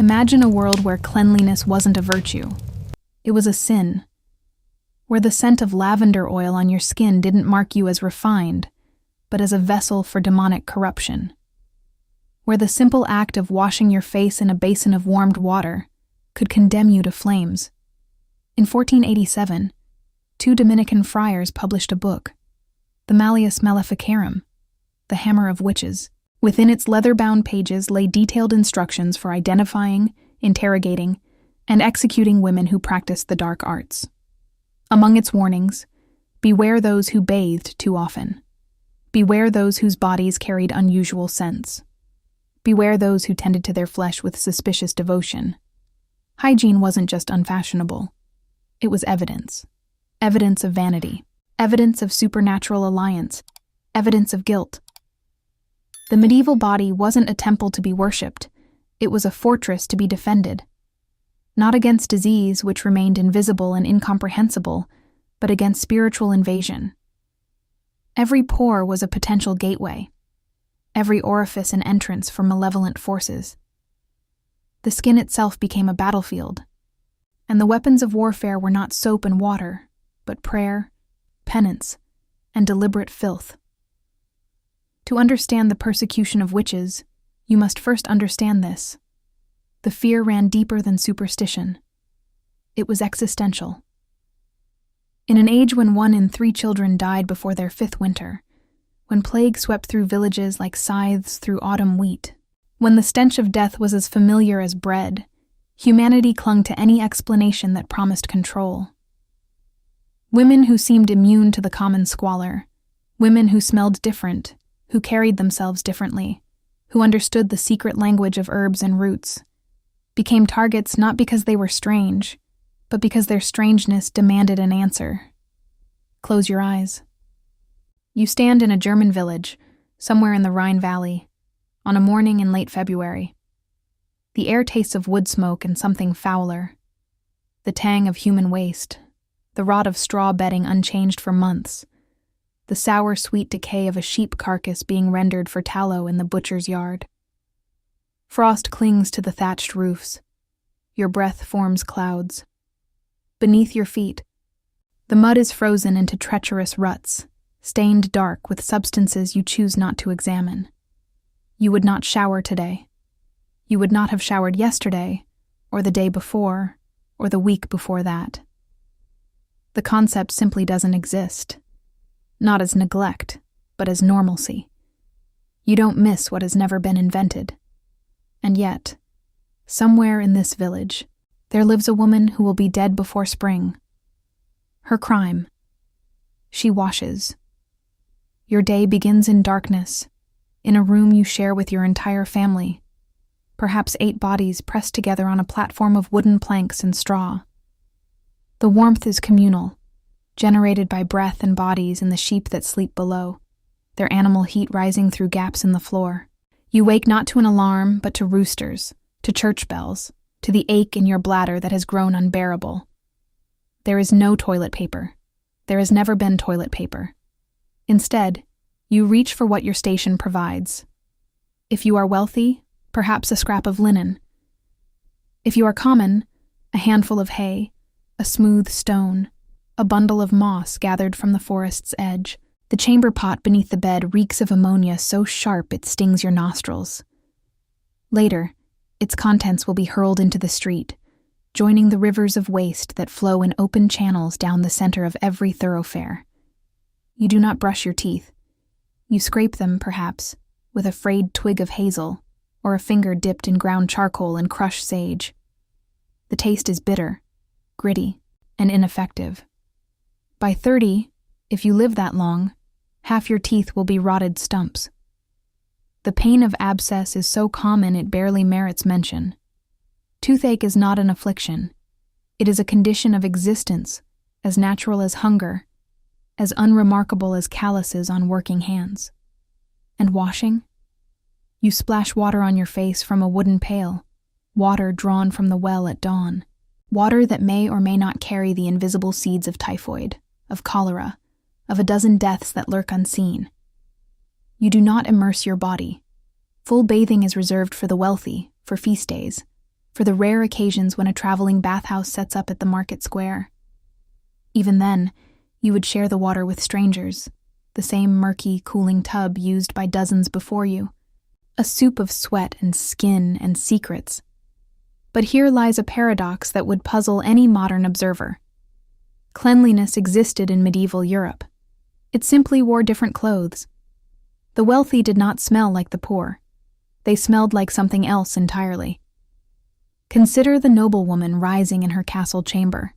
Imagine a world where cleanliness wasn't a virtue. It was a sin. Where the scent of lavender oil on your skin didn't mark you as refined, but as a vessel for demonic corruption. Where the simple act of washing your face in a basin of warmed water could condemn you to flames. In 1487, 2 Dominican friars published a book, the Malleus Maleficarum, the Hammer of Witches. Within its leather-bound pages lay detailed instructions for identifying, interrogating, and executing women who practiced the dark arts. Among its warnings, beware those who bathed too often. Beware those whose bodies carried unusual scents. Beware those who tended to their flesh with suspicious devotion. Hygiene wasn't just unfashionable. It was evidence. Evidence of vanity. Evidence of supernatural alliance. Evidence of guilt. The medieval body wasn't a temple to be worshipped. It was a fortress to be defended. Not against disease, which remained invisible and incomprehensible, but against spiritual invasion. Every pore was a potential gateway. Every orifice an entrance for malevolent forces. The skin itself became a battlefield, and the weapons of warfare were not soap and water, but prayer, penance, and deliberate filth. To understand the persecution of witches, you must first understand this. The fear ran deeper than superstition. It was existential. In an age when 1 in 3 children died before their 5th winter, when plague swept through villages like scythes through autumn wheat, when the stench of death was as familiar as bread, humanity clung to any explanation that promised control. Women who seemed immune to the common squalor, women who smelled different, who carried themselves differently, who understood the secret language of herbs and roots, became targets not because they were strange, but because their strangeness demanded an answer. Close your eyes. You stand in a German village, somewhere in the Rhine Valley, on a morning in late February. The air tastes of wood smoke and something fouler. The tang of human waste, the rot of straw bedding unchanged for months, the sour, sweet decay of a sheep carcass being rendered for tallow in the butcher's yard. Frost clings to the thatched roofs. Your breath forms clouds. Beneath your feet, the mud is frozen into treacherous ruts, stained dark with substances you choose not to examine. You would not shower today. You would not have showered yesterday, or the day before, or the week before that. The concept simply doesn't exist. Not as neglect, but as normalcy. You don't miss what has never been invented. And yet, somewhere in this village, there lives a woman who will be dead before spring. Her crime: she washes. Your day begins in darkness, in a room you share with your entire family, perhaps 8 bodies pressed together on a platform of wooden planks and straw. The warmth is communal, generated by breath and bodies in the sheep that sleep below, their animal heat rising through gaps in the floor. You wake not to an alarm, but to roosters, to church bells, to the ache in your bladder that has grown unbearable. There is no toilet paper. There has never been toilet paper. Instead, you reach for what your station provides. If you are wealthy, perhaps a scrap of linen. If you are common, a handful of hay, a smooth stone, a bundle of moss gathered from the forest's edge. The chamber pot beneath the bed reeks of ammonia so sharp it stings your nostrils. Later, its contents will be hurled into the street, joining the rivers of waste that flow in open channels down the center of every thoroughfare. You do not brush your teeth. You scrape them, perhaps, with a frayed twig of hazel, or a finger dipped in ground charcoal and crushed sage. The taste is bitter, gritty, and ineffective. By 30, if you live that long, half your teeth will be rotted stumps. The pain of abscess is so common it barely merits mention. Toothache is not an affliction. It is a condition of existence, as natural as hunger, as unremarkable as calluses on working hands. And washing? You splash water on your face from a wooden pail, water drawn from the well at dawn, water that may or may not carry the invisible seeds of typhoid, of cholera, of a dozen deaths that lurk unseen. You do not immerse your body. Full bathing is reserved for the wealthy, for feast days. for the rare occasions when a traveling bathhouse sets up at the market square. Even then, you would share the water with strangers, the same murky, cooling tub used by dozens before you, a soup of sweat and skin and secrets. But here lies a paradox that would puzzle any modern observer. Cleanliness existed in medieval Europe. It simply wore different clothes. The wealthy did not smell like the poor. They smelled like something else entirely. Consider the noblewoman rising in her castle chamber.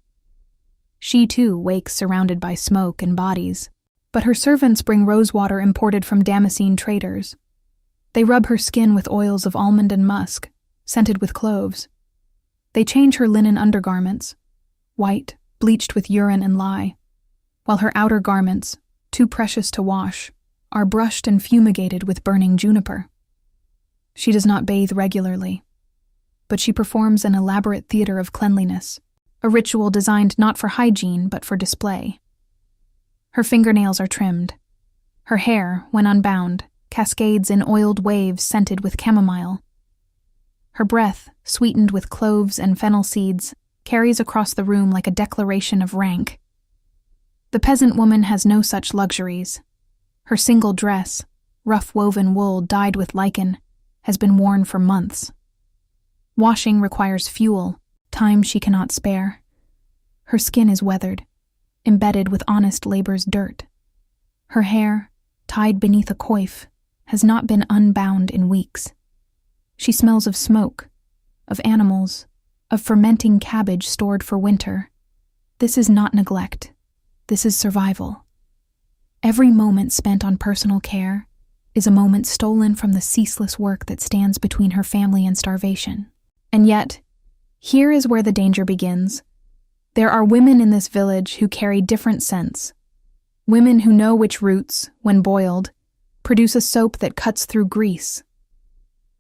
She too wakes surrounded by smoke and bodies, but her servants bring rosewater imported from Damascene traders. They rub her skin with oils of almond and musk, scented with cloves. They change her linen undergarments, white, bleached with urine and lye, while her outer garments, too precious to wash, are brushed and fumigated with burning juniper. She does not bathe regularly, but she performs an elaborate theater of cleanliness, a ritual designed not for hygiene but for display. Her fingernails are trimmed. Her hair, when unbound, cascades in oiled waves scented with chamomile. Her breath, sweetened with cloves and fennel seeds, carries across the room like a declaration of rank. The peasant woman has no such luxuries. Her single dress, rough-woven wool dyed with lichen, has been worn for months. Washing requires fuel, time she cannot spare. Her skin is weathered, embedded with honest labor's dirt. Her hair, tied beneath a coif, has not been unbound in weeks. She smells of smoke, of animals, of fermenting cabbage stored for winter. This is not neglect. This is survival. Every moment spent on personal care is a moment stolen from the ceaseless work that stands between her family and starvation. And yet, here is where the danger begins. There are women in this village who carry different scents. Women who know which roots, when boiled, produce a soap that cuts through grease.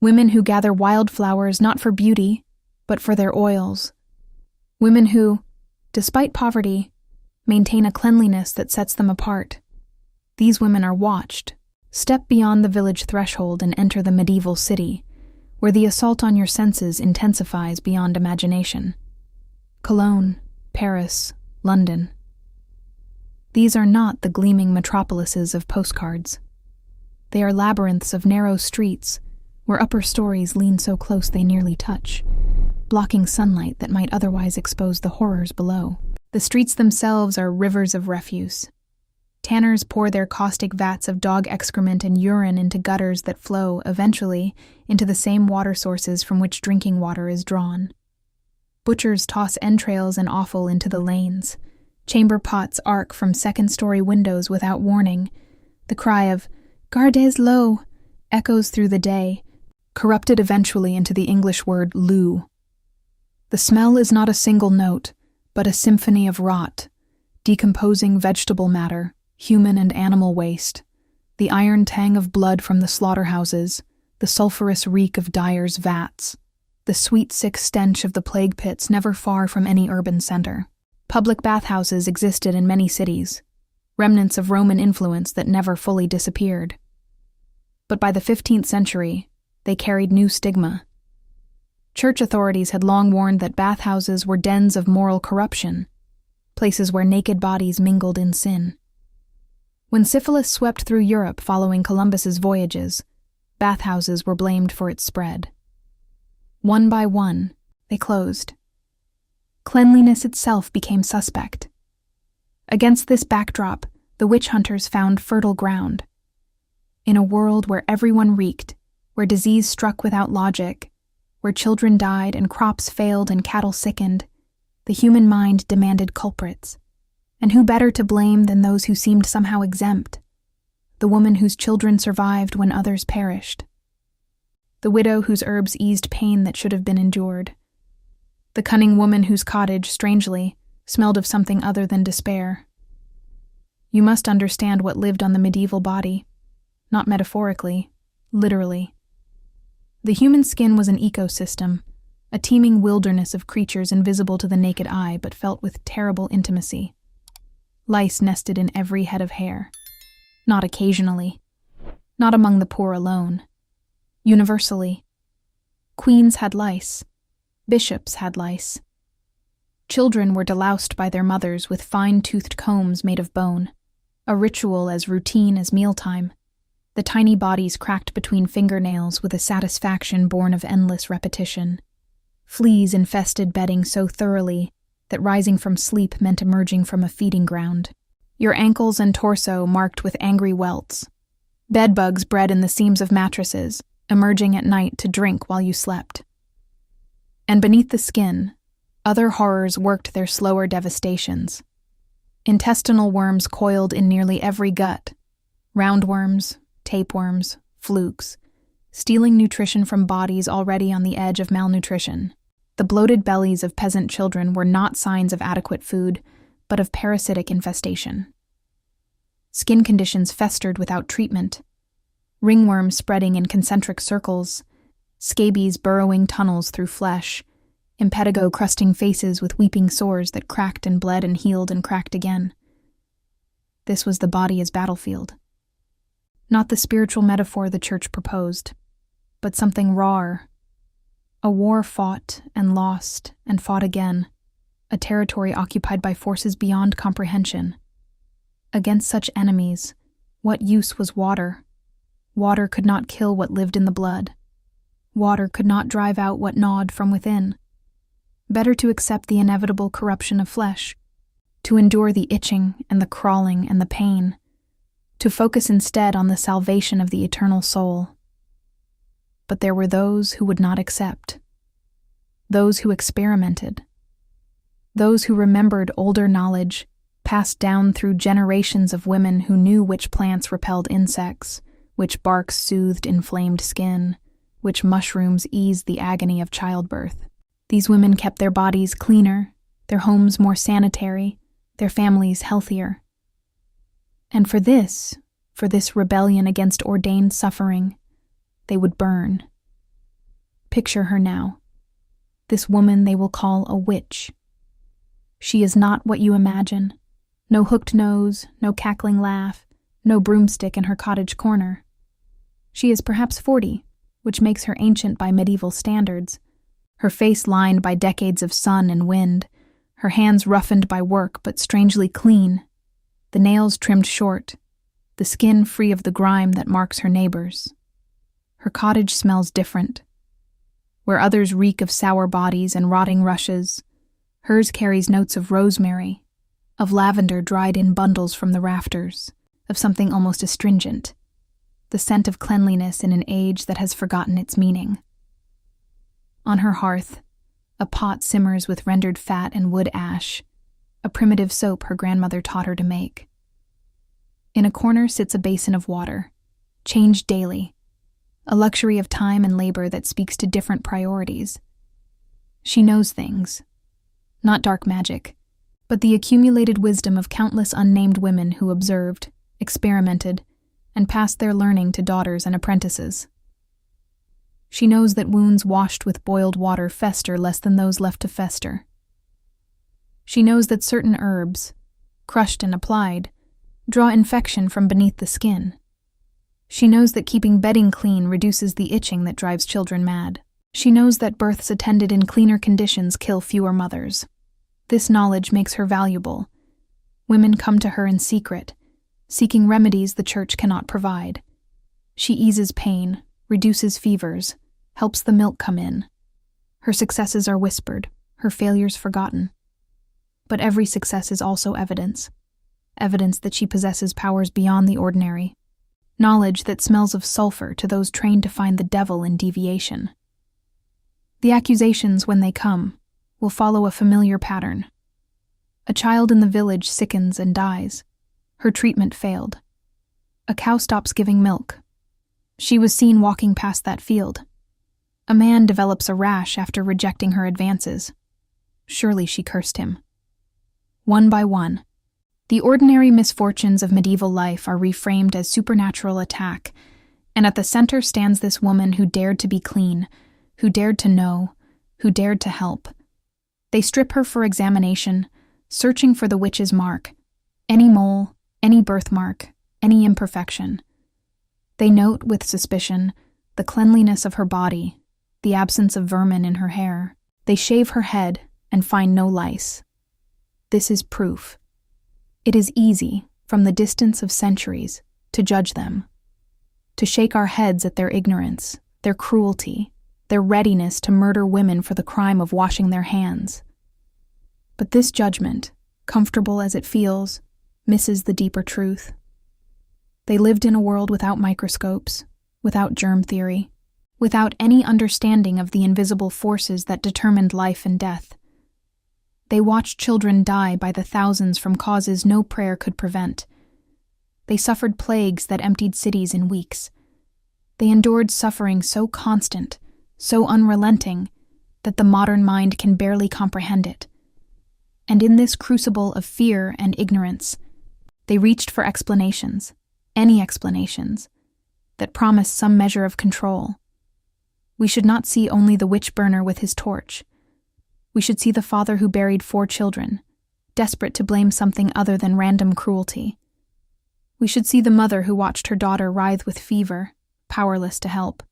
Women who gather wildflowers not for beauty, but for their oils. Women who, despite poverty, maintain a cleanliness that sets them apart. These women are watched. Step beyond the village threshold and enter the medieval city, where the assault on your senses intensifies beyond imagination. Cologne, Paris, London. These are not the gleaming metropolises of postcards. They are labyrinths of narrow streets where upper stories lean so close they nearly touch, blocking sunlight that might otherwise expose the horrors below. The streets themselves are rivers of refuse. Tanners pour their caustic vats of dog excrement and urine into gutters that flow, eventually, into the same water sources from which drinking water is drawn. Butchers toss entrails and offal into the lanes. Chamber pots arc from second-story windows without warning. The cry of, "Gardez l'eau," echoes through the day, corrupted eventually into the English word loo. The smell is not a single note, but a symphony of rot, decomposing vegetable matter, human and animal waste, the iron tang of blood from the slaughterhouses, the sulphurous reek of dyers' vats, the sweet sick stench of the plague pits never far from any urban center. Public bathhouses existed in many cities, remnants of Roman influence that never fully disappeared. But by the 15th century, they carried new stigma. Church authorities had long warned that bathhouses were dens of moral corruption, places where naked bodies mingled in sin. When syphilis swept through Europe following Columbus's voyages, bathhouses were blamed for its spread. One by one, they closed. Cleanliness itself became suspect. Against this backdrop, the witch hunters found fertile ground. In a world where everyone reeked, where disease struck without logic, where children died and crops failed and cattle sickened, the human mind demanded culprits. And who better to blame than those who seemed somehow exempt? The woman whose children survived when others perished. The widow whose herbs eased pain that should have been endured. The cunning woman whose cottage, strangely, smelled of something other than despair. You must understand what lived on the medieval body, not metaphorically, literally. The human skin was an ecosystem, a teeming wilderness of creatures invisible to the naked eye but felt with terrible intimacy. Lice nested in every head of hair. Not occasionally. Not among the poor alone. Universally. Queens had lice. Bishops had lice. Children were deloused by their mothers with fine-toothed combs made of bone, a ritual as routine as mealtime. The tiny bodies cracked between fingernails with a satisfaction born of endless repetition. Fleas infested bedding so thoroughly that rising from sleep meant emerging from a feeding ground. Your ankles and torso marked with angry welts. Bedbugs bred in the seams of mattresses, emerging at night to drink while you slept. And beneath the skin, other horrors worked their slower devastations. Intestinal worms coiled in nearly every gut, roundworms, tapeworms, flukes, stealing nutrition from bodies already on the edge of malnutrition. The bloated bellies of peasant children were not signs of adequate food, but of parasitic infestation. Skin conditions festered without treatment, ringworms spreading in concentric circles, scabies burrowing tunnels through flesh, impetigo crusting faces with weeping sores that cracked and bled and healed and cracked again. This was the body as battlefield. Not the spiritual metaphor the church proposed, but something rawer. A war fought and lost and fought again, a territory occupied by forces beyond comprehension. Against such enemies, what use was water? Water could not kill what lived in the blood. Water could not drive out what gnawed from within. Better to accept the inevitable corruption of flesh, to endure the itching and the crawling and the pain, to focus instead on the salvation of the eternal soul. But there were those who would not accept, those who experimented, those who remembered older knowledge passed down through generations of women who knew which plants repelled insects, which barks soothed inflamed skin, which mushrooms eased the agony of childbirth. These women kept their bodies cleaner, their homes more sanitary, their families healthier. And for this rebellion against ordained suffering, they would burn. Picture her now. This woman they will call a witch. She is not what you imagine. No hooked nose, no cackling laugh, no broomstick in her cottage corner. She is perhaps 40, which makes her ancient by medieval standards. Her face lined by decades of sun and wind, her hands roughened by work but strangely clean, the nails trimmed short, the skin free of the grime that marks her neighbors. Her cottage smells different. Where others reek of sour bodies and rotting rushes, hers carries notes of rosemary, of lavender dried in bundles from the rafters, of something almost astringent, the scent of cleanliness in an age that has forgotten its meaning. On her hearth, a pot simmers with rendered fat and wood ash, a primitive soap her grandmother taught her to make. In a corner sits a basin of water, changed daily, a luxury of time and labor that speaks to different priorities. She knows things, not dark magic, but the accumulated wisdom of countless unnamed women who observed, experimented, and passed their learning to daughters and apprentices. She knows that wounds washed with boiled water fester less than those left to fester. She knows that certain herbs, crushed and applied, draw infection from beneath the skin. She knows that keeping bedding clean reduces the itching that drives children mad. She knows that births attended in cleaner conditions kill fewer mothers. This knowledge makes her valuable. Women come to her in secret, seeking remedies the church cannot provide. She eases pain, reduces fevers, helps the milk come in. Her successes are whispered, her failures forgotten. But every success is also evidence that she possesses powers beyond the ordinary, knowledge that smells of sulfur to those trained to find the devil in deviation. The accusations, when they come, will follow a familiar pattern. A child in the village sickens and dies. Her treatment failed. A cow stops giving milk. She was seen walking past that field. A man develops a rash after rejecting her advances. Surely she cursed him. One by one, the ordinary misfortunes of medieval life are reframed as supernatural attack, and at the center stands this woman who dared to be clean, who dared to know, who dared to help. They strip her for examination, searching for the witch's mark, any mole, any birthmark, any imperfection. They note with suspicion the cleanliness of her body, the absence of vermin in her hair. They shave her head and find no lice. This is proof. It is easy, from the distance of centuries, to judge them, to shake our heads at their ignorance, their cruelty, their readiness to murder women for the crime of washing their hands. But this judgment, comfortable as it feels, misses the deeper truth. They lived in a world without microscopes, without germ theory, without any understanding of the invisible forces that determined life and death. They watched children die by the thousands from causes no prayer could prevent. They suffered plagues that emptied cities in weeks. They endured suffering so constant, so unrelenting, that the modern mind can barely comprehend it. And in this crucible of fear and ignorance, they reached for explanations, any explanations, that promised some measure of control. We should not see only the witch burner with his torch. We should see the father who buried 4 children, desperate to blame something other than random cruelty. We should see the mother who watched her daughter writhe with fever, powerless to help.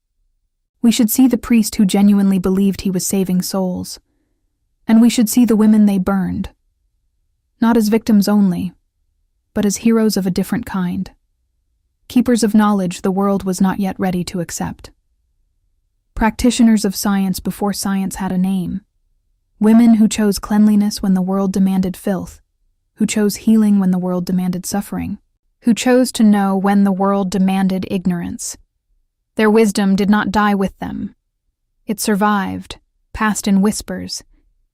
We should see the priest who genuinely believed he was saving souls. And we should see the women they burned, not as victims only, but as heroes of a different kind. Keepers of knowledge the world was not yet ready to accept. Practitioners of science before science had a name. Women who chose cleanliness when the world demanded filth, who chose healing when the world demanded suffering, who chose to know when the world demanded ignorance. Their wisdom did not die with them. It survived, passed in whispers,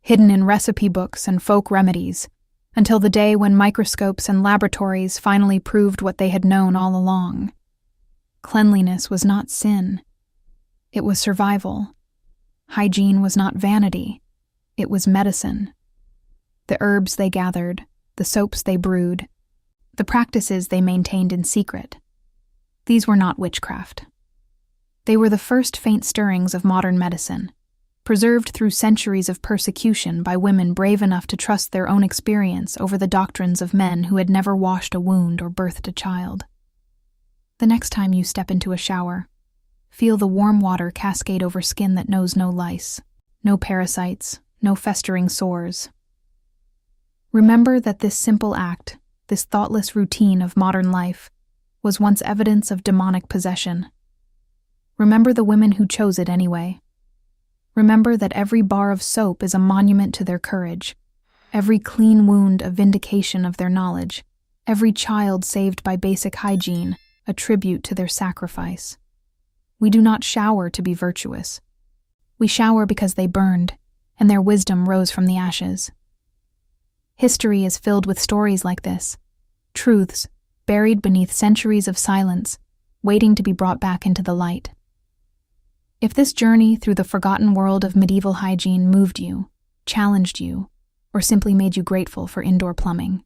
hidden in recipe books and folk remedies, until the day when microscopes and laboratories finally proved what they had known all along. Cleanliness was not sin. It was survival. Hygiene was not vanity. It was medicine. The herbs they gathered, the soaps they brewed, the practices they maintained in secret. These were not witchcraft. They were the first faint stirrings of modern medicine, preserved through centuries of persecution by women brave enough to trust their own experience over the doctrines of men who had never washed a wound or birthed a child. The next time you step into a shower, feel the warm water cascade over skin that knows no lice, no parasites, no festering sores. Remember that this simple act, this thoughtless routine of modern life, was once evidence of demonic possession. Remember the women who chose it anyway. Remember that every bar of soap is a monument to their courage, every clean wound a vindication of their knowledge, every child saved by basic hygiene a tribute to their sacrifice. We do not shower to be virtuous. We shower because they burned, and their wisdom rose from the ashes. History is filled with stories like this, truths buried beneath centuries of silence, waiting to be brought back into the light. If this journey through the forgotten world of medieval hygiene moved you, challenged you, or simply made you grateful for indoor plumbing,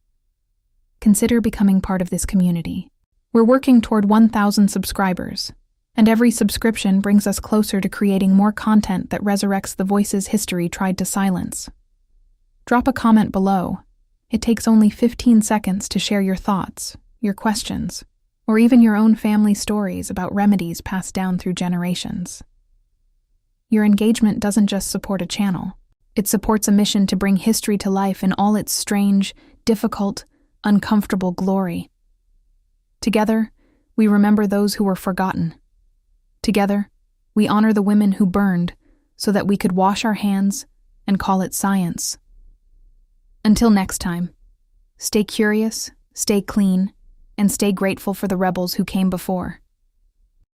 consider becoming part of this community. We're working toward 1,000 subscribers, and every subscription brings us closer to creating more content that resurrects the voices history tried to silence. Drop a comment below. It takes only 15 seconds to share your thoughts, your questions, or even your own family stories about remedies passed down through generations. Your engagement doesn't just support a channel. It supports a mission to bring history to life in all its strange, difficult, uncomfortable glory. Together, we remember those who were forgotten. Together, we honor the women who burned so that we could wash our hands and call it science. Until next time, stay curious, stay clean, and stay grateful for the rebels who came before.